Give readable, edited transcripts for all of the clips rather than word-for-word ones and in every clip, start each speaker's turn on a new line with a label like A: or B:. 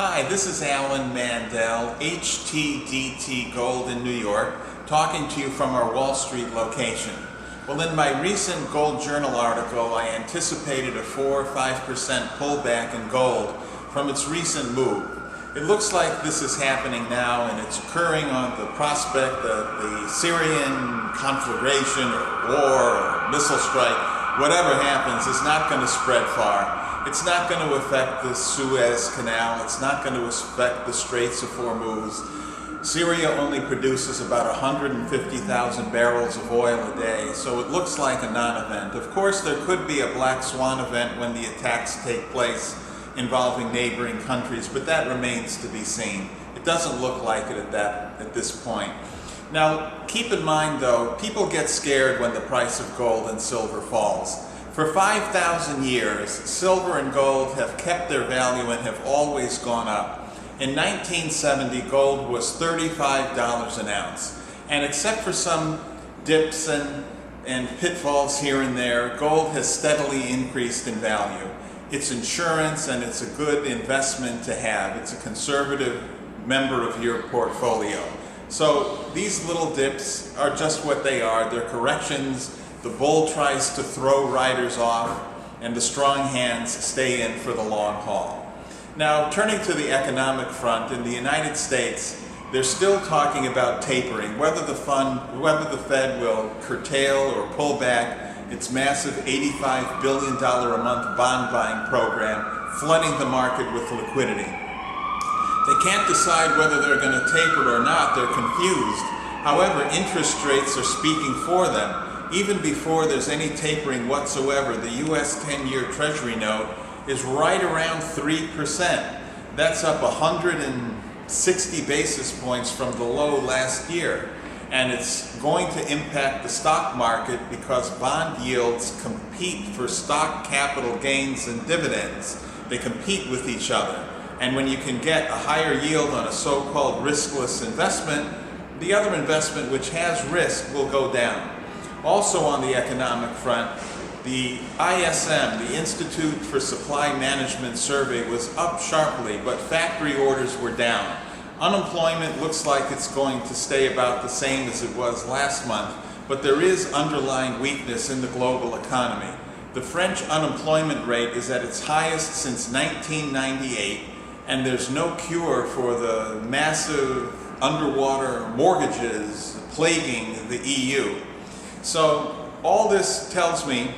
A: Hi, this is Alan Mandel, HTDT Gold in New York, talking to you from our Wall Street location. Well, in my recent Gold Journal article, I anticipated a 4 or 5% pullback in gold from its recent move. It looks like this is happening now, and it's occurring on the prospect that the Syrian conflagration or war or missile strike, whatever happens, is not going to spread far. It's not going to affect the Suez Canal. It's not going to affect the Straits of Hormuz. Syria only produces about 150,000 barrels of oil a day, so it looks like a non-event. Of course, there could be a black swan event when the attacks take place involving neighboring countries, but that remains to be seen. It doesn't look like it at this point. Now, keep in mind though, people get scared when the price of gold and silver falls. For 5,000 years, silver and gold have kept their value and have always gone up. In 1970, gold was $35 an ounce. And except for some dips and pitfalls here and there, gold has steadily increased in value. It's insurance and it's a good investment to have. It's a conservative member of your portfolio. So these little dips are just what they are. They're corrections. The bull tries to throw riders off, and the strong hands stay in for the long haul. Now, turning to the economic front, in the United States, they're still talking about tapering, whether the Fed will curtail or pull back its massive $85 billion a month bond buying program, flooding the market with liquidity. They can't decide whether they're going to taper or not. They're confused. However, interest rates are speaking for them. Even before there's any tapering whatsoever, the U.S. 10-year Treasury note is right around 3%. That's up 160 basis points from the low last year. And it's going to impact the stock market because bond yields compete for stock capital gains and dividends. They compete with each other. And when you can get a higher yield on a so-called riskless investment, the other investment which has risk will go down. Also on the economic front, the ISM, the Institute for Supply Management survey, was up sharply, but factory orders were down. Unemployment looks like it's going to stay about the same as it was last month, but there is underlying weakness in the global economy. The French unemployment rate is at its highest since 1998, and there's no cure for the massive underwater mortgages plaguing the EU. So all this tells me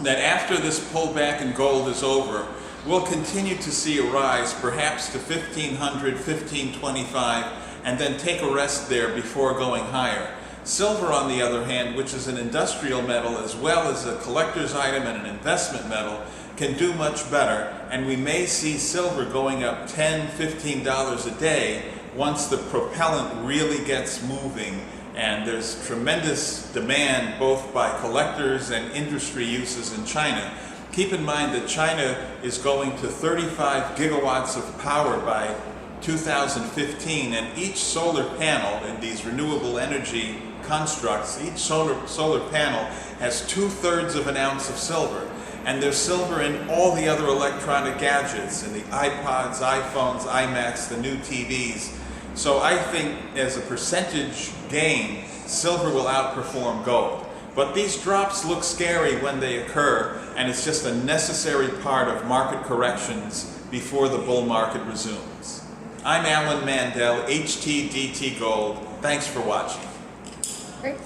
A: that after this pullback in gold is over, we'll continue to see a rise, perhaps to 1,500, 1,525, and then take a rest there before going higher. Silver, on the other hand, which is an industrial metal as well as a collector's item and an investment metal, can do much better, and we may see silver going up $10, $15 a day once the propellant really gets moving. And there's tremendous demand both by collectors and industry uses in China. Keep in mind that China is going to 35 gigawatts of power by 2015, and each solar panel in these renewable energy constructs, each solar panel has 2/3 of an ounce of silver. And there's silver in all the other electronic gadgets, in the iPods, iPhones, iMacs, the new TVs. So I think as a percentage gain, silver will outperform gold. But these drops look scary when they occur, and it's just a necessary part of market corrections before the bull market resumes. I'm Alan Mandel, HTDT Gold. Thanks for watching.
B: Great.